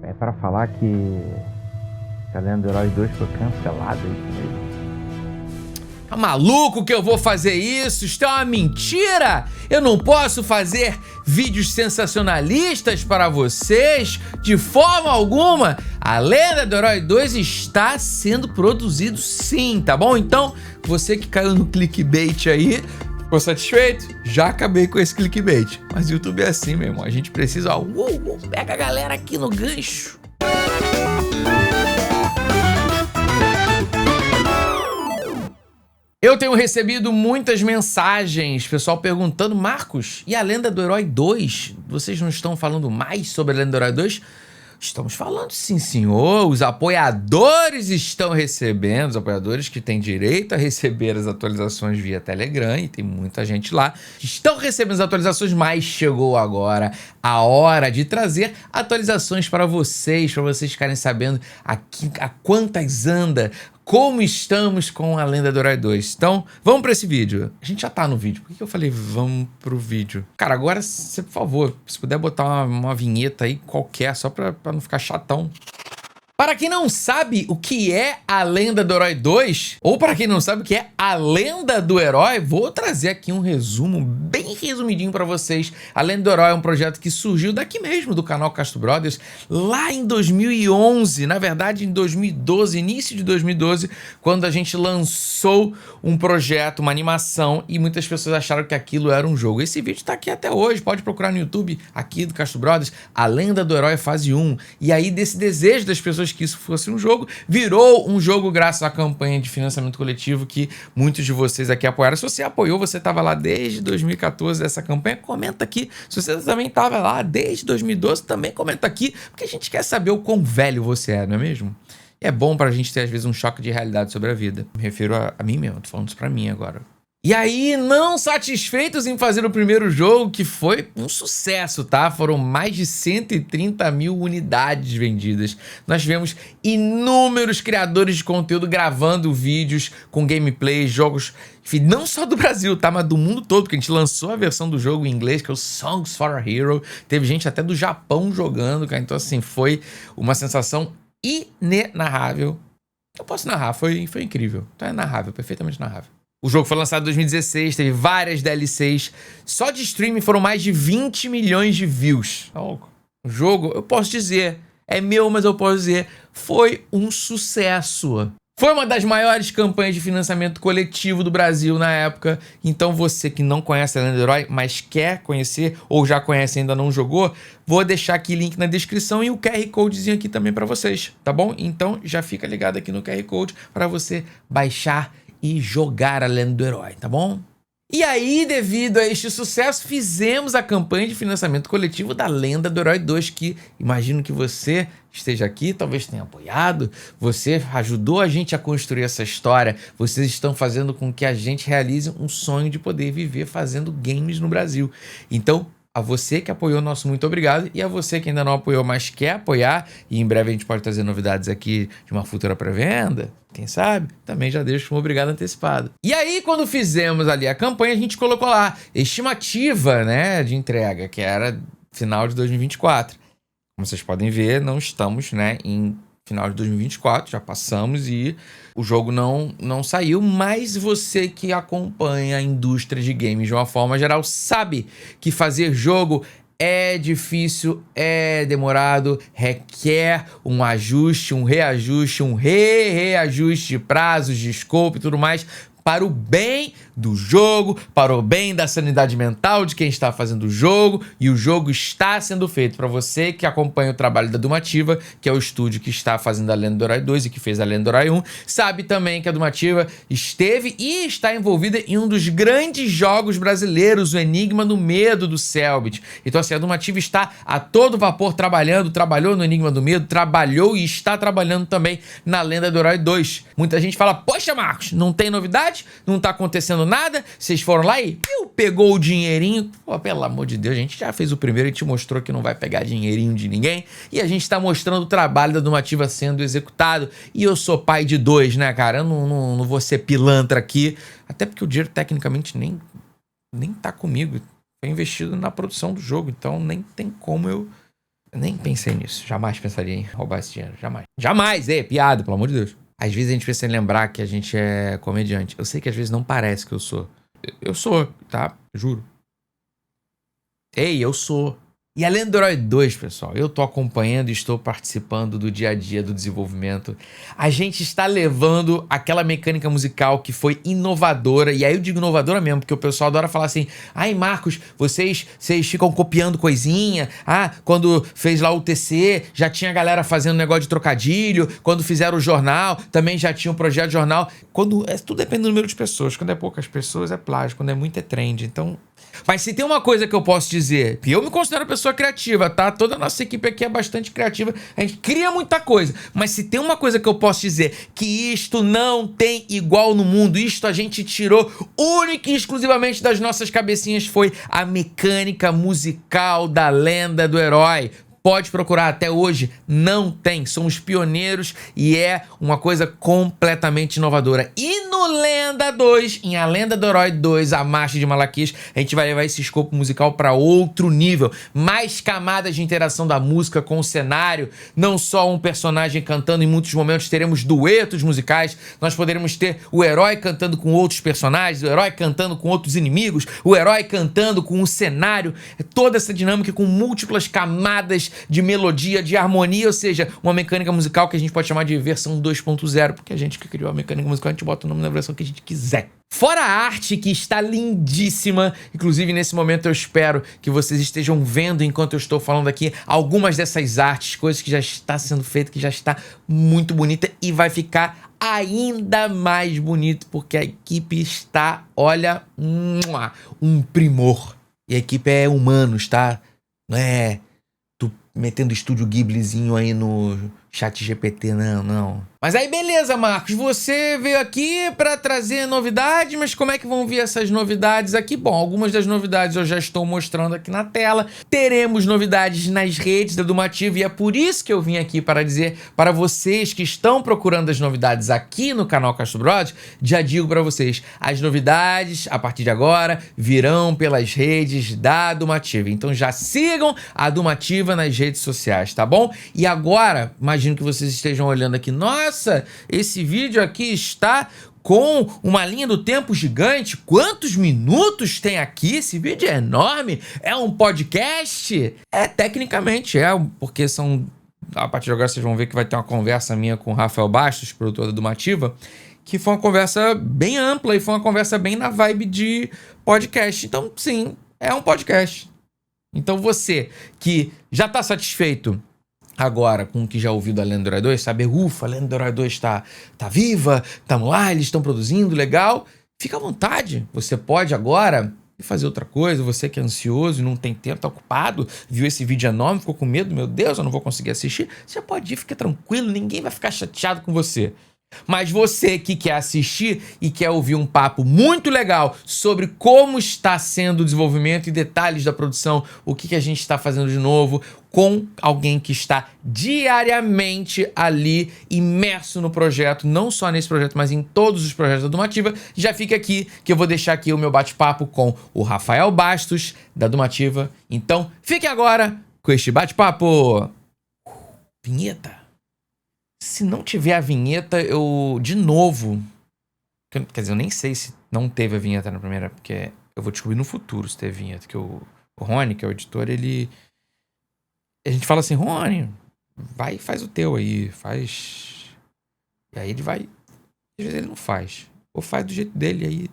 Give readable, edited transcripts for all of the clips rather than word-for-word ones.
É pra falar que a Lenda do Herói 2 foi cancelada, é isso mesmo? Tá maluco que eu vou fazer isso? Isso é uma mentira! Eu não posso fazer vídeos sensacionalistas para vocês de forma alguma. A Lenda do Herói 2 está sendo produzido sim, tá bom? Então, você que caiu no clickbait aí, ficou satisfeito? Já acabei com esse clickbait. Mas o YouTube é assim, meu irmão. A gente precisa, ó, pega a galera aqui no gancho. Eu tenho recebido muitas mensagens, pessoal perguntando: Marcos, e a Lenda do Herói 2? Vocês não estão falando mais sobre a Lenda do Herói 2? Estamos falando sim, senhor. Os apoiadores estão recebendo, os apoiadores que têm direito a receber as atualizações via Telegram, e tem muita gente lá, estão recebendo as atualizações, mas chegou agora a hora de trazer atualizações para vocês ficarem sabendo a quantas anda, como estamos com a Lenda do Herói 2. Então, vamos para esse vídeo. A gente já tá no vídeo. Por que eu falei vamos pro vídeo? Cara, agora, você, por favor, se puder botar uma vinheta aí qualquer, só pra não ficar chatão. Para quem não sabe o que é a Lenda do Herói 2, ou para quem não sabe o que é a Lenda do Herói, vou trazer aqui um resumo bem resumidinho para vocês. A Lenda do Herói é um projeto que surgiu daqui mesmo, do canal Castro Brothers, lá em 2011, na verdade em 2012, início de 2012, quando a gente lançou um projeto, uma animação, e muitas pessoas acharam que aquilo era um jogo. Esse vídeo tá aqui até hoje, pode procurar no YouTube, aqui do Castro Brothers, a Lenda do Herói fase 1, e aí desse desejo das pessoas que isso fosse um jogo, virou um jogo graças à campanha de financiamento coletivo que muitos de vocês aqui apoiaram. Se você apoiou, você estava lá desde 2014 dessa campanha, comenta aqui. Se você também estava lá desde 2012, também comenta aqui, porque a gente quer saber o quão velho você é, não é mesmo? É bom pra gente ter às vezes um choque de realidade sobre a vida. Me refiro a mim mesmo, tô falando isso pra mim agora. E aí, não satisfeitos em fazer o primeiro jogo, que foi um sucesso, tá? Foram mais de 130 mil unidades vendidas. Nós tivemos inúmeros criadores de conteúdo gravando vídeos com gameplay, jogos, enfim, não só do Brasil, tá? Mas do mundo todo, porque a gente lançou a versão do jogo em inglês, que é o Songs for a Hero. Teve gente até do Japão jogando, cara. Então, assim, foi uma sensação inenarrável. Eu posso narrar, foi incrível. Então é narrável, perfeitamente narrável. O jogo foi lançado em 2016, teve várias DLCs. Só de streaming foram mais de 20 milhões de views. O jogo, eu posso dizer, é meu, mas eu posso dizer, foi um sucesso. Foi uma das maiores campanhas de financiamento coletivo do Brasil na época. Então você que não conhece a Lenda do Herói, mas quer conhecer ou já conhece e ainda não jogou, vou deixar aqui link na descrição e o QR Codezinho aqui também para vocês, tá bom? Então já fica ligado aqui no QR Code para você baixar e jogar a Lenda do Herói, tá bom? E aí, devido a este sucesso, fizemos a campanha de financiamento coletivo da Lenda do Herói 2, que imagino que você esteja aqui, talvez tenha apoiado, você ajudou a gente a construir essa história, vocês estão fazendo com que a gente realize um sonho de poder viver fazendo games no Brasil. Então, a você que apoiou, nosso muito obrigado, e a você que ainda não apoiou, mas quer apoiar, e em breve a gente pode trazer novidades aqui de uma futura pré-venda, quem sabe, também já deixo um obrigado antecipado. E aí, quando fizemos ali a campanha, a gente colocou lá, estimativa, né, de entrega, que era final de 2024. Como vocês podem ver, não estamos, né, em final de 2024, já passamos e o jogo não saiu, mas você que acompanha a indústria de games de uma forma geral sabe que fazer jogo é difícil, é demorado, requer um ajuste, um reajuste, um reajuste de prazos, de scope e tudo mais, para o bem do jogo, para o bem da sanidade mental de quem está fazendo o jogo, e o jogo está sendo feito. Para você que acompanha o trabalho da Dumativa, que é o estúdio que está fazendo a Lenda do Herói 2 e que fez a Lenda do Herói 1, sabe também que a Dumativa esteve e está envolvida em um dos grandes jogos brasileiros, o Enigma do Medo do Cellbit. Então assim, a Dumativa está a todo vapor trabalhou no Enigma do Medo, trabalhou e está trabalhando também na Lenda do Herói 2. Muita gente fala: poxa, Marcos, não tem novidade? Não tá acontecendo nada? Vocês foram lá e pegou o dinheirinho? Pô, pelo amor de Deus, a gente já fez o primeiro, a gente mostrou que não vai pegar dinheirinho de ninguém, e a gente tá mostrando o trabalho da Dumativa sendo executado. E eu sou pai de 2, né, cara? Eu não vou ser pilantra aqui, até porque o dinheiro tecnicamente nem tá comigo, foi investido na produção do jogo, então nem tem como eu... Nem pensei nisso. Jamais pensaria em roubar esse dinheiro. Jamais. Jamais! Piada, pelo amor de Deus. Às vezes a gente precisa lembrar que a gente é comediante. Eu sei que às vezes não parece que eu sou. Eu sou, tá? Juro. Eu sou. E a Lenda do Herói 2, pessoal, eu tô acompanhando e estou participando do dia a dia do desenvolvimento. A gente está levando aquela mecânica musical que foi inovadora, e aí eu digo inovadora mesmo, porque o pessoal adora falar assim, ai Marcos, vocês ficam copiando coisinha, quando fez lá o TC, já tinha galera fazendo negócio de trocadilho, quando fizeram o jornal, também já tinha um projeto de jornal. Tudo depende do número de pessoas, quando é poucas pessoas é plágio, quando é muito é trend, então... Mas se tem uma coisa que eu posso dizer, e eu me considero uma pessoa criativa, tá? Toda a nossa equipe aqui é bastante criativa, a gente cria muita coisa, mas se tem uma coisa que eu posso dizer, que isto não tem igual no mundo, isto a gente tirou única e exclusivamente das nossas cabecinhas, foi a mecânica musical da Lenda do Herói. Pode procurar, até hoje não tem, somos pioneiros e é uma coisa completamente inovadora. E no Lenda 2, em A Lenda do Herói 2, A Marcha de Malaquias, a gente vai levar esse escopo musical para outro nível. Mais camadas de interação da música com o cenário, não só um personagem cantando, em muitos momentos teremos duetos musicais, nós poderemos ter o herói cantando com outros personagens, o herói cantando com outros inimigos, o herói cantando com o cenário, toda essa dinâmica com múltiplas camadas de melodia, de harmonia, ou seja, uma mecânica musical que a gente pode chamar de versão 2.0, porque a gente que criou a mecânica musical, a gente bota o nome na versão que a gente quiser. Fora a arte, que está lindíssima, inclusive nesse momento eu espero que vocês estejam vendo, enquanto eu estou falando aqui, algumas dessas artes, coisas que já está sendo feita, que já está muito bonita e vai ficar ainda mais bonito, porque a equipe está, olha, um primor. E a equipe é humanos, tá? Não é metendo estúdio Ghiblizinho aí no chat GPT, não. Mas aí beleza, Marcos, você veio aqui pra trazer novidades, mas como é que vão vir essas novidades aqui? Bom, algumas das novidades eu já estou mostrando aqui na tela, teremos novidades nas redes da Dumativa e é por isso que eu vim aqui para dizer para vocês que estão procurando as novidades aqui no canal Castro Brothers, já digo para vocês, as novidades a partir de agora virão pelas redes da Dumativa, então já sigam a Dumativa nas redes sociais, tá bom? E agora, imagino que vocês estejam olhando aqui, nossa, esse vídeo aqui está com uma linha do tempo gigante. Quantos minutos tem aqui? Esse vídeo é enorme. É um podcast? Tecnicamente porque são... A partir de agora vocês vão ver que vai ter uma conversa minha com o Rafael Bastos, produtor da Dumativa, que foi uma conversa bem ampla e foi uma conversa bem na vibe de podcast. Então, sim, é um podcast. Então você que já está satisfeito agora com o que já ouviu da Lenda do Herói 2, saber, ufa, a Lenda do Herói 2 tá viva, estamos lá, eles estão produzindo, legal, fica à vontade. Você pode agora fazer outra coisa, você que é ansioso e não tem tempo, tá ocupado, viu esse vídeo enorme, ficou com medo, meu Deus, eu não vou conseguir assistir, você pode ir, fica tranquilo, ninguém vai ficar chateado com você. Mas você que quer assistir e quer ouvir um papo muito legal sobre como está sendo o desenvolvimento e detalhes da produção, o que a gente está fazendo de novo, com alguém que está diariamente ali imerso no projeto, não só nesse projeto, mas em todos os projetos da Dumativa, já fica aqui que eu vou deixar aqui o meu bate-papo com o Rafael Bastos, da Dumativa. Então, fiquem agora com este bate-papo. Vinheta. Se não tiver a vinheta, eu, de novo... Quer dizer, eu nem sei se não teve a vinheta na primeira, porque eu vou descobrir no futuro se teve vinheta, que o Rony, que é o editor, ele... A gente fala assim, Rony, vai e faz o teu aí, faz... E aí ele vai... Às vezes ele não faz. Ou faz do jeito dele, aí...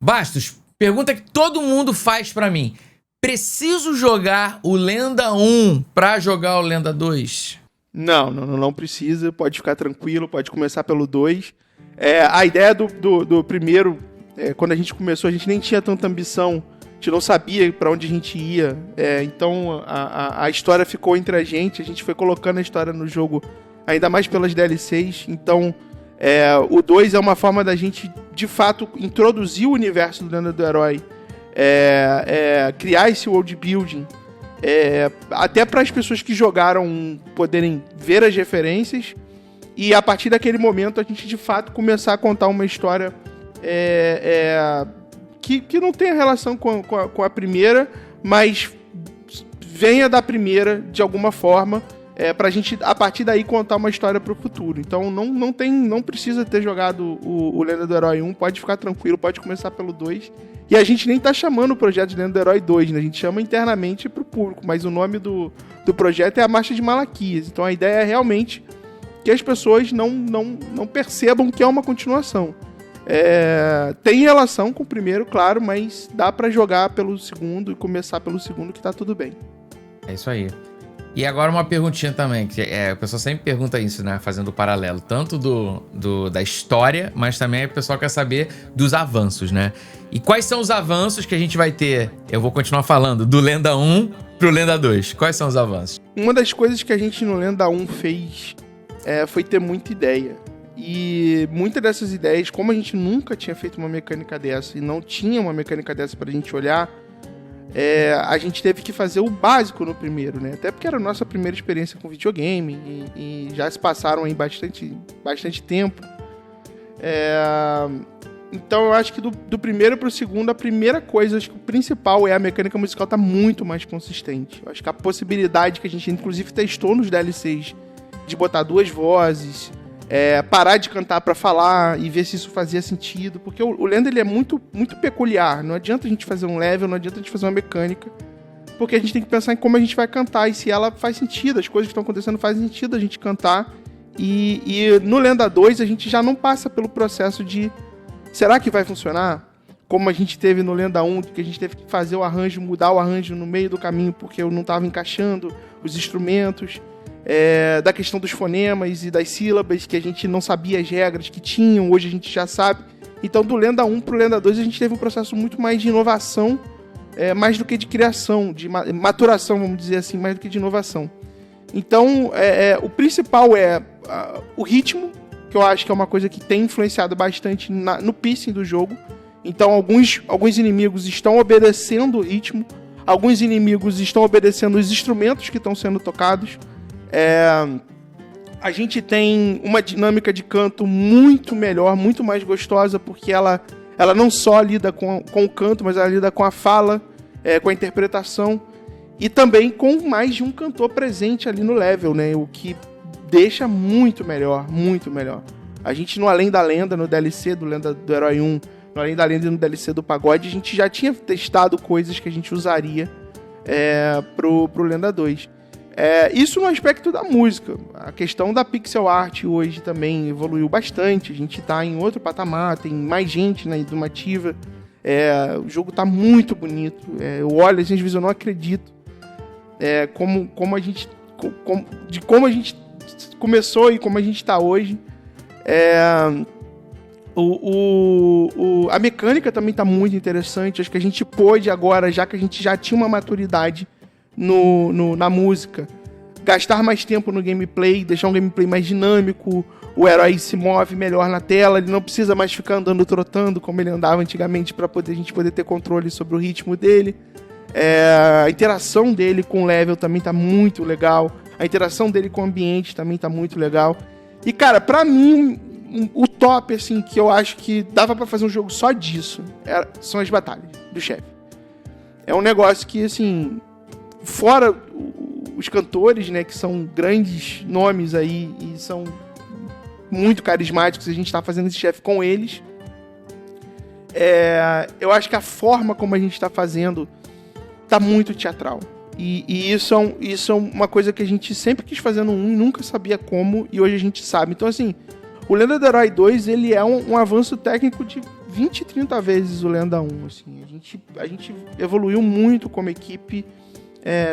Bastos, pergunta que todo mundo faz pra mim. Preciso jogar o Lenda 1 pra jogar o Lenda 2? Não precisa, pode ficar tranquilo, pode começar pelo 2. A ideia do primeiro, quando a gente começou, a gente nem tinha tanta ambição, a gente não sabia para onde a gente ia, então a história ficou entre a gente foi colocando a história no jogo, ainda mais pelas DLCs, então o 2 é uma forma da gente, de fato, introduzir o universo do Lenda do Herói, criar esse world building, até para as pessoas que jogaram poderem ver as referências e a partir daquele momento a gente de fato começar a contar uma história que não tem relação com a primeira, mas venha da primeira de alguma forma, pra gente, a partir daí, contar uma história pro futuro. Então não precisa ter jogado o Lenda do Herói 1, pode ficar tranquilo, pode começar pelo 2. E a gente nem tá chamando o projeto de Lenda do Herói 2, né? A gente chama internamente pro público, mas o nome do projeto é a Marcha de Malaquias. Então a ideia é realmente que as pessoas não percebam que é uma continuação. Tem relação com o primeiro, claro, mas dá pra jogar pelo segundo e começar pelo segundo que tá tudo bem. É isso aí. E agora uma perguntinha também, que o pessoal sempre pergunta isso, né? Fazendo o paralelo, tanto da história, mas também o pessoal quer saber dos avanços, né? E quais são os avanços que a gente vai ter? Eu vou continuar falando, do Lenda 1 pro Lenda 2. Quais são os avanços? Uma das coisas que a gente no Lenda 1 fez foi ter muita ideia. E muitas dessas ideias, como a gente nunca tinha feito uma mecânica dessa e não tinha uma mecânica dessa pra gente olhar, a gente teve que fazer o básico no primeiro, né? Até porque era a nossa primeira experiência com videogame e já se passaram aí bastante tempo. Então eu acho que do primeiro pro segundo, a primeira coisa, acho que o principal a mecânica musical tá muito mais consistente. Eu acho que a possibilidade que a gente inclusive testou nos DLCs de botar 2 vozes, parar de cantar pra falar e ver se isso fazia sentido, porque o Lenda ele é muito, muito peculiar. Não adianta a gente fazer um level, não adianta a gente fazer uma mecânica, porque a gente tem que pensar em como a gente vai cantar e se ela faz sentido, as coisas que estão acontecendo fazem sentido a gente cantar. E no Lenda 2 a gente já não passa pelo processo de será que vai funcionar? Como a gente teve no Lenda 1, que a gente teve que fazer o arranjo, mudar o arranjo no meio do caminho porque eu não estava encaixando os instrumentos. Da questão dos fonemas e das sílabas, que a gente não sabia as regras que tinham, hoje a gente já sabe. Então, do Lenda 1 pro Lenda 2, a gente teve um processo muito mais de inovação, mais do que de criação, de maturação, vamos dizer assim, mais do que de inovação. Então, o principal o ritmo, que eu acho que é uma coisa que tem influenciado bastante no pacing do jogo. Então, alguns inimigos estão obedecendo o ritmo, alguns inimigos estão obedecendo os instrumentos que estão sendo tocados. A gente tem uma dinâmica de canto muito melhor, muito mais gostosa, porque ela não só lida com o canto, mas ela lida com a fala, com a interpretação, e também com mais de um cantor presente ali no level, né? O que deixa muito melhor, muito melhor. A gente no Além da Lenda, no DLC do Lenda do Herói 1, no Além da Lenda e no DLC do Pagode, a gente já tinha testado coisas que a gente usaria pro Lenda 2. Isso no aspecto da música. A questão da pixel art hoje também evoluiu bastante. A gente tá em outro patamar, tem mais gente na Idumativa. O jogo tá muito bonito. Eu olho, às vezes eu não acredito como a gente começou e como a gente tá hoje. A mecânica também tá muito interessante. Acho que a gente pôde agora, já que a gente já tinha uma maturidade na música, gastar mais tempo no gameplay, deixar um gameplay mais dinâmico, o herói se move melhor na tela, ele não precisa mais ficar andando trotando como ele andava antigamente para a gente poder ter controle sobre o ritmo dele. A interação dele com o level também tá muito legal, a interação dele com o ambiente também tá muito legal. E cara, pra mim o top, assim, que eu acho que dava pra fazer um jogo só disso são as batalhas do chefe. É um negócio que, assim, fora os cantores, né, que são grandes nomes aí e são muito carismáticos, a gente tá fazendo esse chefe com eles. Eu acho que a forma como a gente tá fazendo tá muito teatral. E isso é uma coisa que a gente sempre quis fazer no 1 e nunca sabia como, e hoje a gente sabe. Então, assim, o Lenda do Herói 2, ele é um avanço técnico de 20, 30 vezes o Lenda 1. Assim. A gente evoluiu muito como equipe,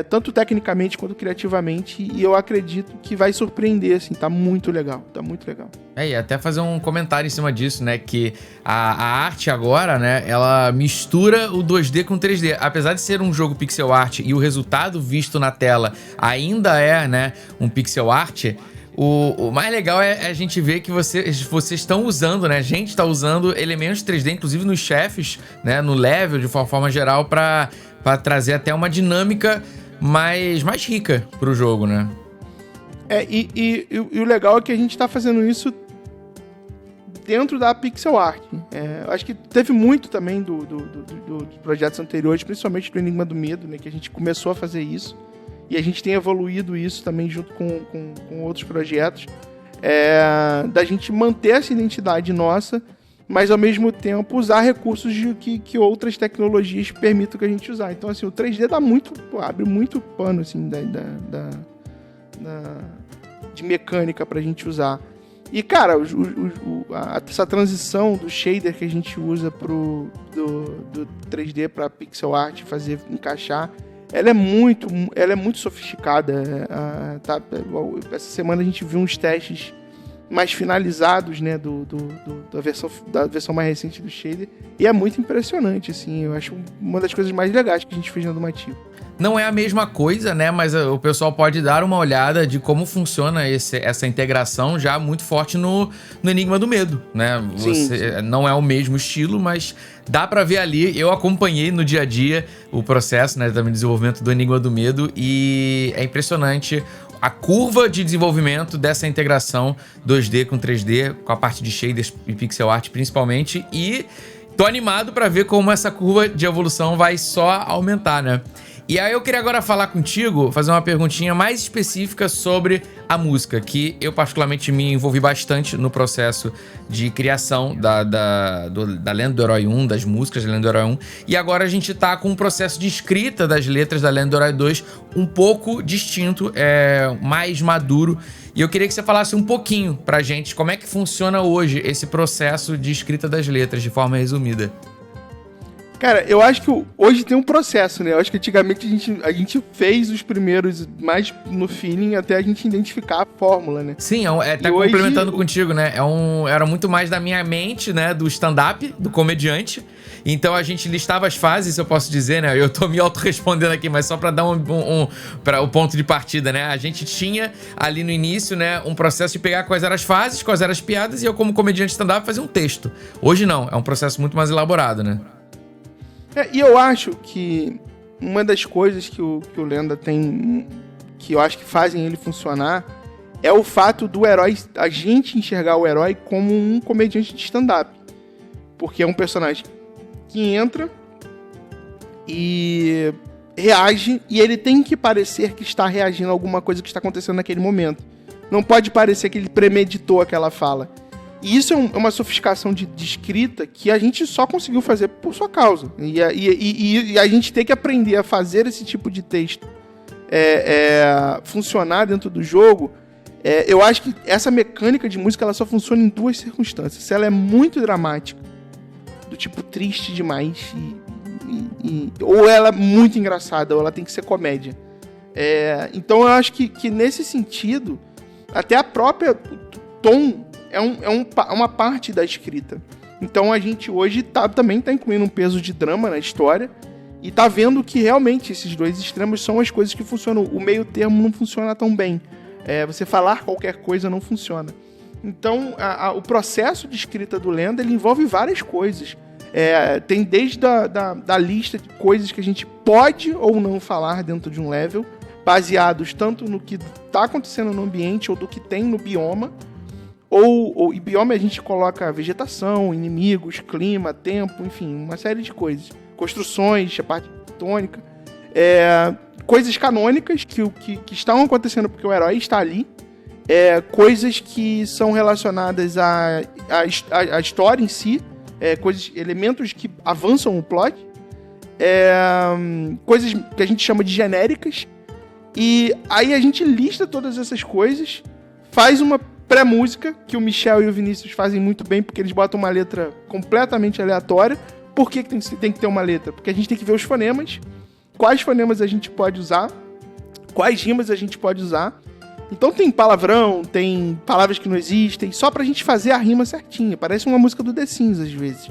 tanto tecnicamente quanto criativamente, e eu acredito que vai surpreender, assim, tá muito legal, tá muito legal. E até fazer um comentário em cima disso, né, que a arte agora, né, ela mistura o 2D com o 3D, apesar de ser um jogo pixel art e o resultado visto na tela ainda né, um pixel art. O mais legal é a gente ver que vocês estão usando, né? A gente está usando elementos 3D, inclusive nos chefes, né? No level, de uma forma geral, para trazer até uma dinâmica mais rica pro jogo, né? E o legal é que a gente está fazendo isso dentro da pixel art. Eu acho que teve muito também dos projetos anteriores, principalmente do Enigma do Medo, né, que a gente começou a fazer isso. E a gente tem evoluído isso também junto com outros projetos. Da gente manter essa identidade nossa, mas ao mesmo tempo usar recursos que outras tecnologias permitam que a gente usar. Então, assim, o 3D abre muito pano assim, de mecânica pra gente usar. E, cara, essa transição do shader que a gente usa do 3D para pixel art fazer encaixar, ela é muito sofisticada. Essa semana a gente viu uns testes mais finalizados, né, da versão mais recente do shader, e é muito impressionante, assim. Eu acho uma das coisas mais legais que a gente fez na Domativo. Não é a mesma coisa, né? Mas o pessoal pode dar uma olhada de como funciona essa integração já muito forte no Enigma do Medo, né? Sim. Não é o mesmo estilo, mas dá pra ver ali. Eu acompanhei no dia a dia o processo, né, também de desenvolvimento do Enigma do Medo, e é impressionante a curva de desenvolvimento dessa integração 2D com 3D, com a parte de shaders e pixel art principalmente, e tô animado pra ver como essa curva de evolução vai só aumentar, né? E aí eu queria agora falar contigo, fazer uma perguntinha mais específica sobre a música, que eu particularmente me envolvi bastante no processo de criação da Lenda do Herói 1, das músicas da Lenda do Herói 1, e agora a gente tá com um processo de escrita das letras da Lenda do Herói 2 um pouco distinto, mais maduro, e eu queria que você falasse um pouquinho pra gente como é que funciona hoje esse processo de escrita das letras, de forma resumida. Cara, eu acho que hoje tem um processo, né? Eu acho que antigamente a gente fez os primeiros mais no feeling até a gente identificar a fórmula, né? Sim, tá complementando contigo, né? Era muito mais da minha mente, né? Do stand-up, do comediante. Então a gente listava as fases, eu posso dizer, né? Eu tô me auto-respondendo aqui, mas só pra dar o ponto de partida, né? A gente tinha ali no início, né? Um processo de pegar quais eram as fases, quais eram as piadas, e eu, como comediante stand-up, fazia um texto. Hoje não, é um processo muito mais elaborado, né? E eu acho que uma das coisas que o Lenda tem, que eu acho que fazem ele funcionar, é o fato do herói, a gente enxergar o herói como um comediante de stand-up. Porque é um personagem que entra e reage, e ele tem que parecer que está reagindo a alguma coisa que está acontecendo naquele momento. Não pode parecer que ele premeditou aquela fala. E isso é uma sofisticação de escrita que a gente só conseguiu fazer por sua causa. E a gente tem que aprender a fazer esse tipo de texto funcionar dentro do jogo. Eu acho que essa mecânica de música ela só funciona em duas circunstâncias. Se ela é muito dramática, do tipo triste demais, ou ela é muito engraçada, ou ela tem que ser comédia. Então eu acho que nesse sentido, até a própria tom é uma parte da escrita. Então a gente hoje também tá incluindo um peso de drama na história e tá vendo que realmente esses dois extremos são as coisas que funcionam. O meio termo não funciona tão bem. Você falar qualquer coisa não funciona. Então o processo de escrita do Lenda ele envolve várias coisas. Tem desde da lista de coisas que a gente pode ou não falar dentro de um level, baseados tanto no que tá acontecendo no ambiente ou do que tem no bioma. Em bioma a gente coloca vegetação, inimigos, clima, tempo, enfim, uma série de coisas. Construções, a parte tônica. Coisas canônicas que estão acontecendo porque o herói está ali. Coisas que são relacionadas à história em si. Elementos que avançam o plot. Coisas que a gente chama de genéricas. E aí a gente lista todas essas coisas, faz uma pré-música, que o Michel e o Vinícius fazem muito bem, porque eles botam uma letra completamente aleatória. Por que tem que ter uma letra? Porque a gente tem que ver os fonemas, quais fonemas a gente pode usar, quais rimas a gente pode usar. Então tem palavrão, tem palavras que não existem, só pra gente fazer a rima certinha. Parece uma música do The Sims, às vezes.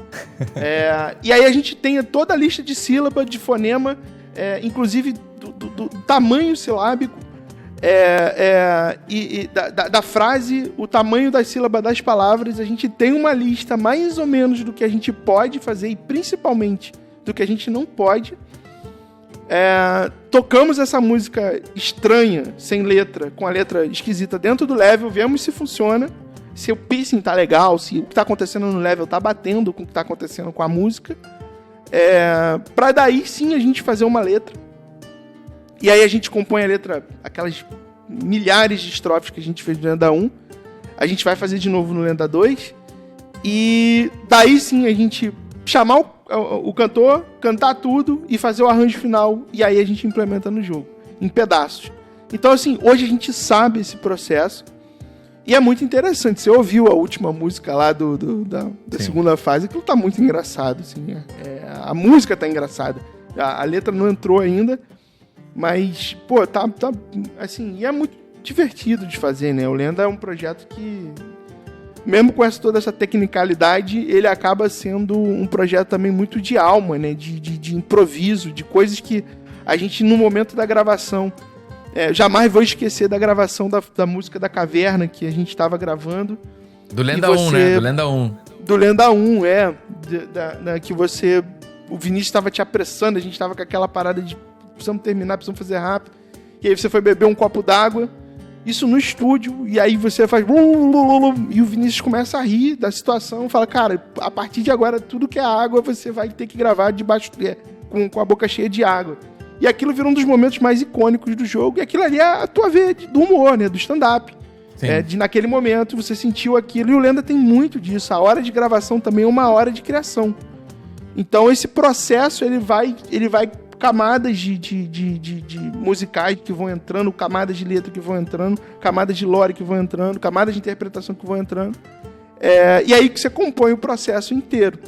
E aí a gente tem toda a lista de sílaba, de fonema, inclusive do tamanho silábico, da frase, o tamanho da sílaba das palavras. A gente tem uma lista mais ou menos do que a gente pode fazer e principalmente do que a gente não pode. Tocamos essa música estranha, sem letra, com a letra esquisita dentro do level, vemos se funciona. se o pacing tá legal, se o que tá acontecendo no level tá batendo com o que tá acontecendo com a música. Pra daí sim a gente fazer uma letra. E aí a gente compõe a letra, aquelas milhares de estrofes que a gente fez no Lenda 1. A gente vai fazer de novo no Lenda 2. E daí sim a gente chamar o cantor, cantar tudo e fazer o arranjo final. E aí a gente implementa no jogo, em pedaços. Então assim, hoje a gente sabe esse processo. E é muito interessante. Você ouviu a última música lá da segunda fase, aquilo tá muito engraçado, assim. A música tá engraçada. A letra não entrou ainda, mas, pô, tá assim, e é muito divertido de fazer, né? O Lenda é um projeto que, mesmo com toda essa tecnicalidade, ele acaba sendo um projeto também muito de alma, né? De improviso, de coisas que a gente, no momento da gravação, jamais vou esquecer da gravação da música da Caverna que a gente estava gravando. Do Lenda 1, né? Do Lenda 1. Do Lenda 1, que você... O Vinícius estava te apressando, a gente estava com aquela parada de precisamos terminar, precisamos fazer rápido. E aí você foi beber um copo d'água, isso no estúdio, e aí você faz... E o Vinícius começa a rir da situação, fala, cara, a partir de agora, tudo que é água, você vai ter que gravar debaixo com a boca cheia de água. E aquilo virou um dos momentos mais icônicos do jogo. E aquilo ali é a tua veia do humor, né? Do stand-up. Naquele momento, você sentiu aquilo. E o Lenda tem muito disso. A hora de gravação também é uma hora de criação. Então, esse processo, ele vai camadas de musicais que vão entrando, camadas de letra que vão entrando, camadas de lore que vão entrando, camadas de interpretação que vão entrando. E aí que você compõe o processo inteiro.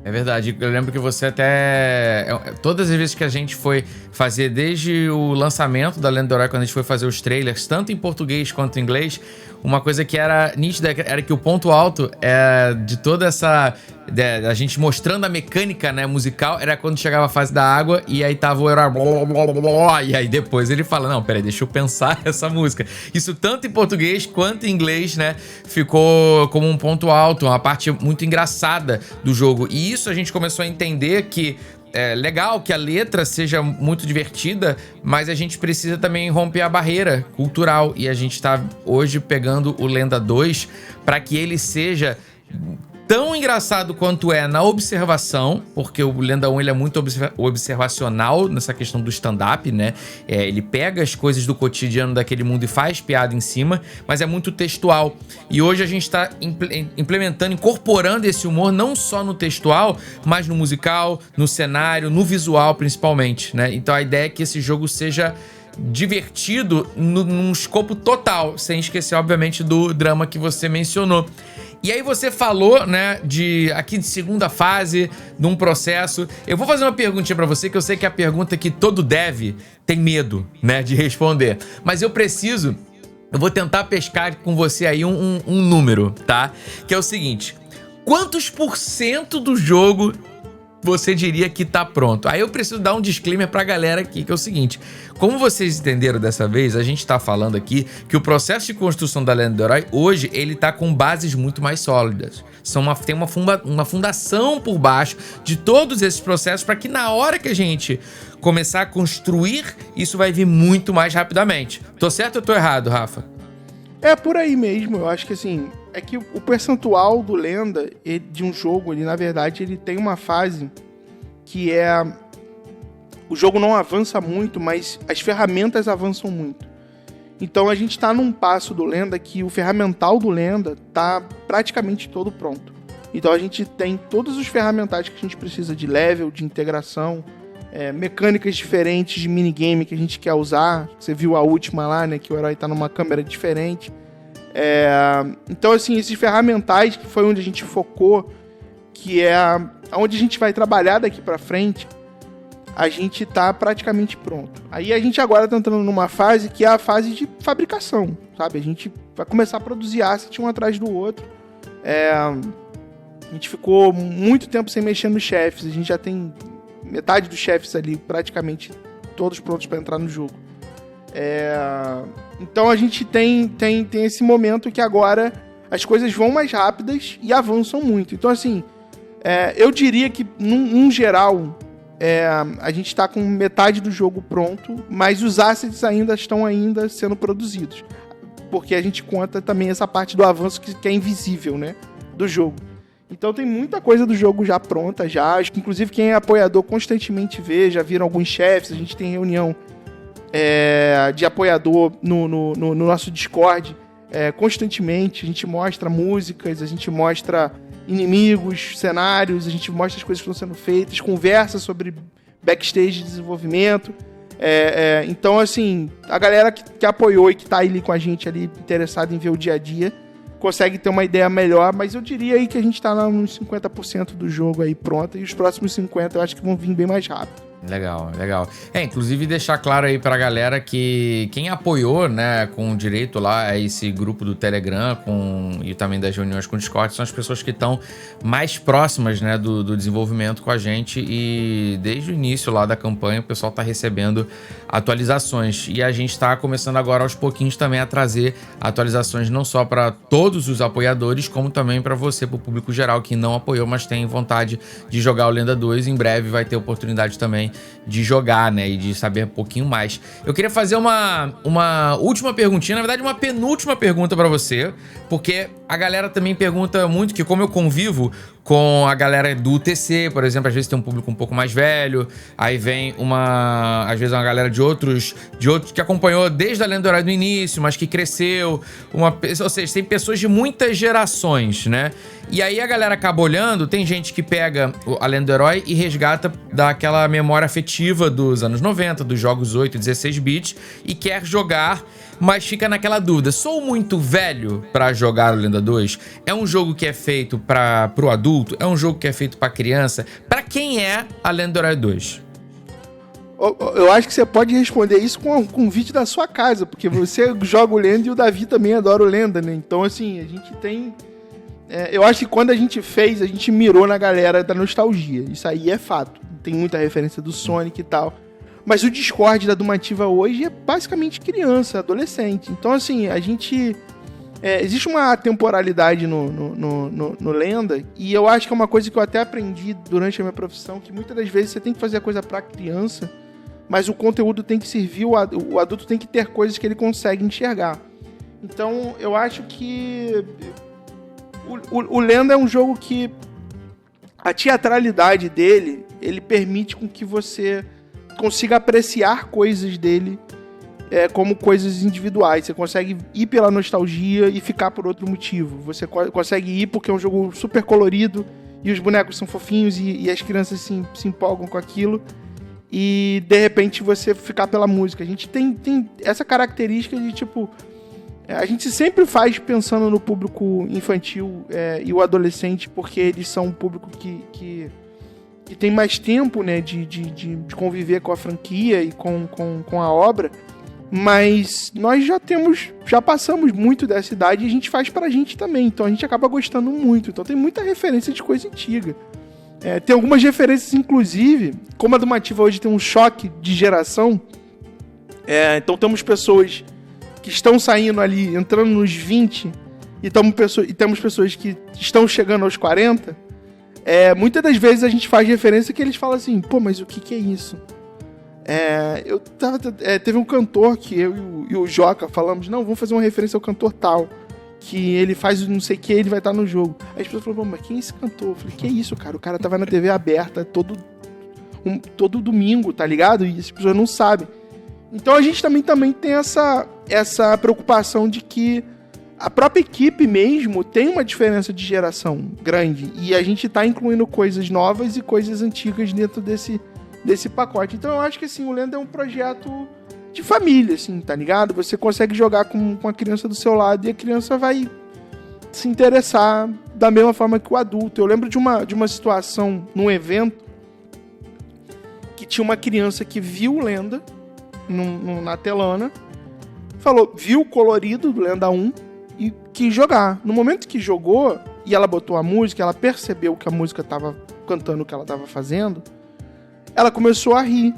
É verdade, eu lembro que você até... Todas as vezes que a gente foi fazer, desde o lançamento da Lenda do Herói, quando a gente foi fazer os trailers, tanto em português quanto em inglês, uma coisa que era nítida era que o ponto alto de toda essa... a gente mostrando a mecânica, né, musical, era quando chegava a fase da água e aí tava o herói... E aí depois ele fala, não, peraí, deixa eu pensar essa música. Isso tanto em português quanto em inglês, né, ficou como um ponto alto, uma parte muito engraçada do jogo. E isso a gente começou a entender que é legal que a letra seja muito divertida, mas a gente precisa também romper a barreira cultural. E a gente tá hoje pegando o Lenda 2 para que ele seja tão engraçado quanto é na observação, porque o Lenda 1 ele é muito observacional nessa questão do stand-up, né? Ele pega as coisas do cotidiano daquele mundo e faz piada em cima, mas é muito textual. E hoje a gente está implementando, incorporando esse humor não só no textual, mas no musical, no cenário, no visual principalmente, né? Então a ideia é que esse jogo seja divertido num escopo total, sem esquecer, obviamente, do drama que você mencionou. E aí você falou, né, aqui de segunda fase, de um processo. Eu vou fazer uma perguntinha pra você, que eu sei que é a pergunta que todo dev tem medo, né, de responder. Mas eu vou tentar pescar com você aí um número, tá? Que é o seguinte, quantos % do jogo você diria que tá pronto? Aí eu preciso dar um disclaimer pra galera aqui, que é o seguinte, como vocês entenderam dessa vez, a gente tá falando aqui que o processo de construção da Lenda do Herói, hoje, ele tá com bases muito mais sólidas. Tem uma fundação por baixo de todos esses processos para que na hora que a gente começar a construir, isso vai vir muito mais rapidamente. Tô certo ou tô errado, Rafa? É por aí mesmo, eu acho que assim... É que o percentual do Lenda de um jogo, na verdade, ele tem uma fase que o jogo não avança muito, mas as ferramentas avançam muito. Então a gente tá num passo do Lenda que o ferramental do Lenda tá praticamente todo pronto. Então a gente tem todos os ferramentais que a gente precisa de level, de integração, mecânicas diferentes de minigame que a gente quer usar. Você viu a última lá, né, que o herói tá numa câmera diferente. Então, assim, esses ferramentais, que foi onde a gente focou, que é onde a gente vai trabalhar daqui pra frente, a gente tá praticamente pronto. Aí a gente agora tá entrando numa fase que é a fase de fabricação, sabe? A gente vai começar a produzir asset um atrás do outro. A gente ficou muito tempo sem mexer nos chefes, a gente já tem metade dos chefes ali praticamente todos prontos para entrar no jogo. Então a gente tem esse momento que agora as coisas vão mais rápidas e avançam muito. Então assim, eu diria que num geral a gente está com metade do jogo pronto, mas os assets ainda estão sendo produzidos. porque a gente conta também essa parte do avanço que é invisível, né, do jogo. Então tem muita coisa do jogo já pronta, já. Acho que inclusive quem é apoiador constantemente vê, já viram alguns chefes, a gente tem reunião de apoiador no nosso Discord constantemente. A gente mostra músicas, a gente mostra inimigos, cenários, a gente mostra as coisas que estão sendo feitas, conversa sobre backstage de desenvolvimento. Então, assim, a galera que apoiou e que tá ali com a gente ali, interessada em ver o dia a dia, consegue ter uma ideia melhor, mas eu diria aí que a gente tá lá nos 50% do jogo aí pronto, e os próximos 50% eu acho que vão vir bem mais rápido. Legal, legal. Inclusive deixar claro aí pra galera que quem apoiou, né, com direito lá a esse grupo do Telegram e também das reuniões com o Discord, são as pessoas que estão mais próximas, né, do desenvolvimento com a gente, e desde o início lá da campanha o pessoal tá recebendo atualizações, e a gente tá começando agora aos pouquinhos também a trazer atualizações não só para todos os apoiadores, como também para você, pro público geral que não apoiou, mas tem vontade de jogar o Lenda 2. Em breve vai ter oportunidade também de jogar, né, e de saber um pouquinho mais. Eu queria fazer uma última perguntinha, na verdade uma penúltima pergunta pra você, porque a galera também pergunta muito, que como eu convivo com a galera do UTC, por exemplo, às vezes tem um público um pouco mais velho, aí vem às vezes uma galera de outros que acompanhou desde a Lenda do Herói do início, mas que cresceu, ou seja, tem pessoas de muitas gerações, né? E aí a galera acaba olhando, tem gente que pega a Lenda do Herói e resgata daquela memória afetiva dos anos 90, dos jogos 8 e 16 bits, e quer jogar, mas fica naquela dúvida: sou muito velho pra jogar o Lenda 2? É um jogo que é feito pro adulto? É um jogo que é feito pra criança? Pra quem é a Lenda do Herói 2? Eu acho que você pode responder isso com um convite da sua casa, porque você joga o Lenda e o Davi também adora o Lenda, né? Então, assim, a gente tem... eu acho que quando a gente fez, a gente mirou na galera da nostalgia. Isso aí é fato. Tem muita referência do Sonic e tal. Mas o Discord da Dumativa hoje é basicamente criança, adolescente. Então, assim, a gente... existe uma temporalidade no Lenda, e eu acho que é uma coisa que eu até aprendi durante a minha profissão, que muitas das vezes você tem que fazer a coisa pra criança, mas o conteúdo tem que servir, o adulto tem que ter coisas que ele consegue enxergar. Então, eu acho que o Lenda é um jogo que a teatralidade dele, ele permite com que você consiga apreciar coisas dele como coisas individuais. Você consegue ir pela nostalgia e ficar por outro motivo. Você consegue ir porque é um jogo super colorido e os bonecos são fofinhos e as crianças se empolgam com aquilo. E, de repente, você ficar pela música. A gente tem essa característica de, tipo... a gente sempre faz pensando no público infantil e o adolescente, porque eles são um público que tem mais tempo, né, de conviver com a franquia e com a obra. Mas nós já passamos muito dessa idade e a gente faz pra gente também. Então a gente acaba gostando muito. Então tem muita referência de coisa antiga. Tem algumas referências, inclusive, como a Dumativa hoje tem um choque de geração. Então temos pessoas que estão saindo ali, entrando nos 20, e temos pessoas que estão chegando aos 40. Muitas das vezes a gente faz referência que eles falam assim: pô, mas o que é isso? Teve um cantor que eu e o Joca falamos: não, vamos fazer uma referência ao cantor tal, que ele faz não sei o que, ele vai estar no jogo. Aí as pessoas falaram: mas quem é esse cantor? Eu falei: que isso, cara? O cara tava na TV aberta todo domingo, tá ligado? E as pessoas não sabem. Então a gente também tem essa preocupação de que a própria equipe mesmo tem uma diferença de geração grande, e a gente tá incluindo coisas novas e coisas antigas dentro desse pacote. Então eu acho que, assim, o Lenda é um projeto de família, assim, tá ligado? Você consegue jogar com a criança do seu lado e a criança vai se interessar da mesma forma que o adulto. Eu lembro de uma situação num evento que tinha uma criança que viu o Lenda na telona, viu o colorido do Lenda 1 e quis jogar. No momento que jogou e ela botou a música, ela percebeu que a música tava cantando o que ela tava fazendo, ela começou a rir.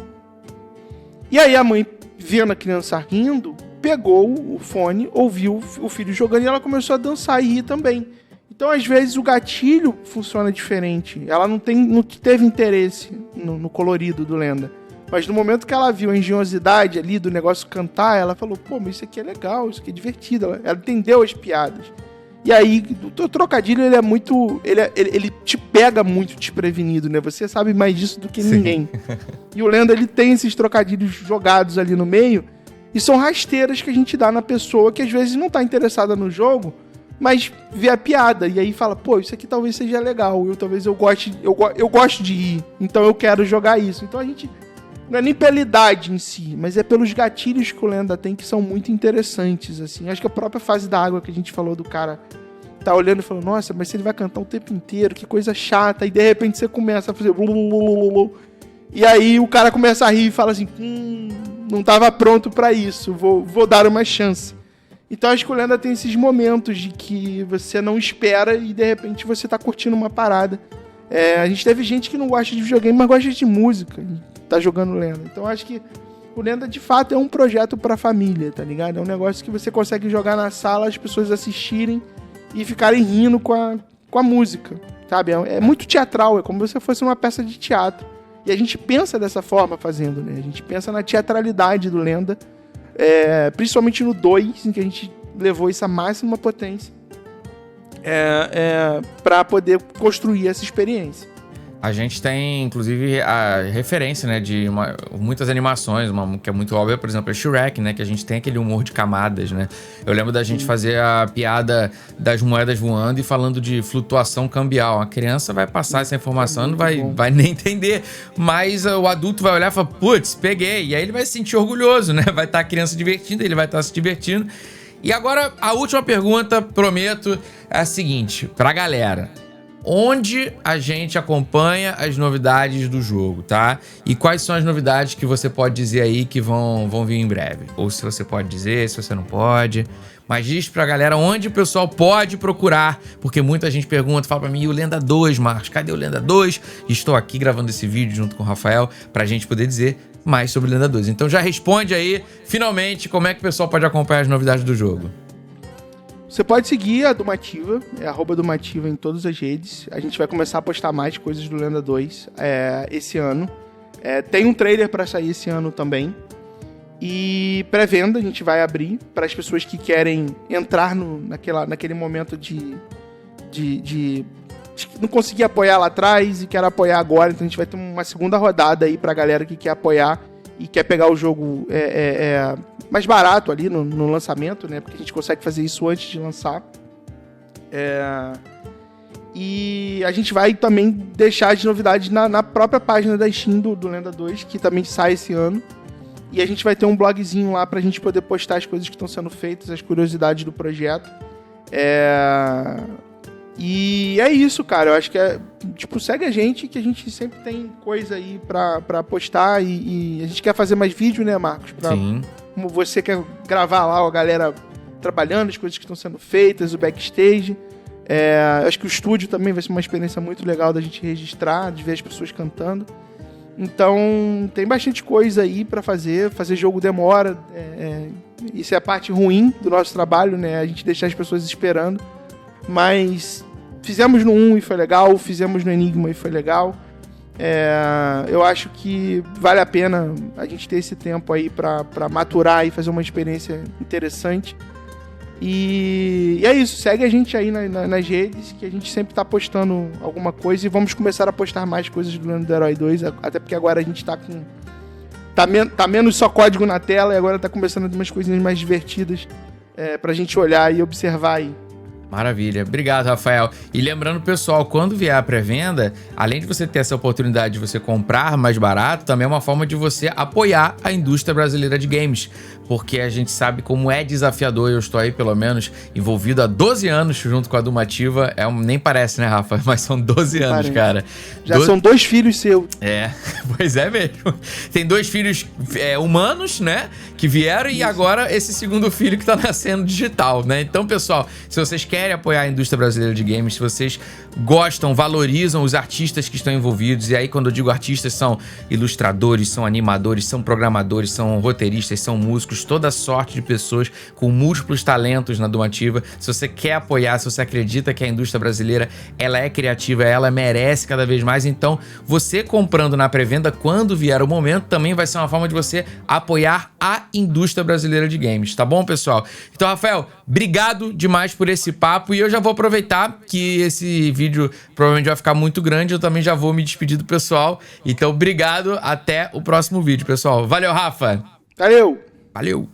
E aí a mãe, vendo a criança rindo, pegou o fone, ouviu o filho jogando e ela começou a dançar e rir também. Então, às vezes, o gatilho funciona diferente. Ela não teve interesse no colorido do Lenda. Mas no momento que ela viu a engenhosidade ali do negócio cantar, ela falou, pô, mas isso aqui é legal, isso aqui é divertido. Ela entendeu as piadas. E aí, o trocadilho, ele é muito... Ele te pega muito desprevenido, né? Você sabe mais disso do que ninguém. E o Lenda, ele tem esses trocadilhos jogados ali no meio, e são rasteiras que a gente dá na pessoa que às vezes não tá interessada no jogo, mas vê a piada, e aí fala, pô, isso aqui talvez seja legal, talvez eu gosto de ir, então eu quero jogar isso. Então a gente... Não é nem pela idade em si, mas é pelos gatilhos que o Lenda tem, que são muito interessantes, assim. Acho que a própria fase da água que a gente falou do cara tá olhando e falando, nossa, mas se ele vai cantar o tempo inteiro, que coisa chata, e de repente você começa a fazer e aí o cara começa a rir e fala assim, não tava pronto pra isso, vou dar uma chance. Então acho que o Lenda tem esses momentos de que você não espera e de repente você tá curtindo uma parada. A gente teve gente que não gosta de videogame, mas gosta de música, tá jogando Lenda. Então acho que o Lenda de fato é um projeto pra família, tá ligado? É um negócio que você consegue jogar na sala, as pessoas assistirem e ficarem rindo com a música, sabe? É muito teatral, é como se fosse uma peça de teatro. E a gente pensa dessa forma fazendo, né? A gente pensa na teatralidade do Lenda, principalmente no 2, em que a gente levou isso à máxima potência, pra poder construir essa experiência. A gente tem, inclusive, a referência, né, de muitas animações, uma que é muito óbvia, por exemplo, é Shrek, né, que a gente tem aquele humor de camadas, né. Eu lembro da gente fazer a piada das moedas voando e falando de flutuação cambial. A criança vai passar essa informação, não vai nem entender, mas o adulto vai olhar e falar, putz, peguei, e aí ele vai se sentir orgulhoso, né, vai estar a criança divertindo, ele vai estar se divertindo. E agora, a última pergunta, prometo, é a seguinte, pra galera. Onde a gente acompanha as novidades do jogo, tá? E quais são as novidades que você pode dizer aí que vão vir em breve? Ou se você pode dizer, se você não pode. Mas diz pra galera onde o pessoal pode procurar, porque muita gente pergunta, fala pra mim, e o Lenda 2, Marcos? Cadê o Lenda 2? E estou aqui gravando esse vídeo junto com o Rafael pra gente poder dizer mais sobre o Lenda 2. Então já responde aí, finalmente, como é que o pessoal pode acompanhar as novidades do jogo. Você pode seguir a Dumativa, @Dumativa em todas as redes. A gente vai começar a postar mais coisas do Lenda 2 esse ano. Tem um trailer para sair esse ano também. E pré-venda a gente vai abrir para as pessoas que querem entrar naquele momento de não conseguir apoiar lá atrás e quer apoiar agora. Então a gente vai ter uma segunda rodada aí para a galera que quer apoiar e quer pegar o jogo mais barato ali no lançamento, né? Porque a gente consegue fazer isso antes de lançar. E a gente vai também deixar as novidades na própria página da Steam do Lenda 2, que também sai esse ano. E a gente vai ter um blogzinho lá pra gente poder postar as coisas que estão sendo feitas, as curiosidades do projeto. E é isso, cara. Eu acho que segue a gente, que a gente sempre tem coisa aí pra postar. E a gente quer fazer mais vídeo, né, Marcos? Sim. Como você quer gravar lá a galera trabalhando, as coisas que estão sendo feitas, o backstage. Acho que o estúdio também vai ser uma experiência muito legal da gente registrar, de ver as pessoas cantando. Então, tem bastante coisa aí pra fazer. Fazer jogo demora. Isso é a parte ruim do nosso trabalho, né? A gente deixar as pessoas esperando. Mas fizemos no 1 e foi legal, fizemos no Enigma e foi legal. Eu acho que vale a pena a gente ter esse tempo aí pra maturar e fazer uma experiência interessante. E é isso, segue a gente aí nas redes, que a gente sempre tá postando alguma coisa, e vamos começar a postar mais coisas do Lenda do Herói 2, até porque agora a gente tá com... Tá menos só código na tela, e agora tá começando a ter umas coisinhas mais divertidas pra gente olhar e observar aí. Maravilha. Obrigado, Rafael. E lembrando, pessoal, quando vier a pré-venda, além de você ter essa oportunidade de você comprar mais barato, também é uma forma de você apoiar a indústria brasileira de games. Porque a gente sabe como é desafiador, eu estou aí, pelo menos, envolvido há 12 anos junto com a Dumativa. Nem parece, né, Rafa? Mas são 12 anos, parece. Cara. Já são 2 filhos seus. Pois é mesmo. Tem 2 filhos humanos, né, que vieram, isso. E agora esse segundo filho que tá nascendo digital, né? Então, pessoal, se vocês querem querem apoiar a indústria brasileira de games, se vocês gostam, valorizam os artistas que estão envolvidos, e aí quando eu digo artistas, são ilustradores, são animadores, são programadores, são roteiristas, são músicos, toda sorte de pessoas com múltiplos talentos na Domativa. Se você quer apoiar, se você acredita que a indústria brasileira, ela é criativa, ela merece cada vez mais, então você comprando na pré-venda, quando vier o momento, também vai ser uma forma de você apoiar a indústria brasileira de games, tá bom, pessoal? Então, Rafael, obrigado demais por esse papo, e eu já vou aproveitar que esse vídeo provavelmente vai ficar muito grande, eu também já vou me despedir do pessoal. Então, obrigado, até o próximo vídeo, pessoal. Valeu, Rafa! Valeu! Valeu!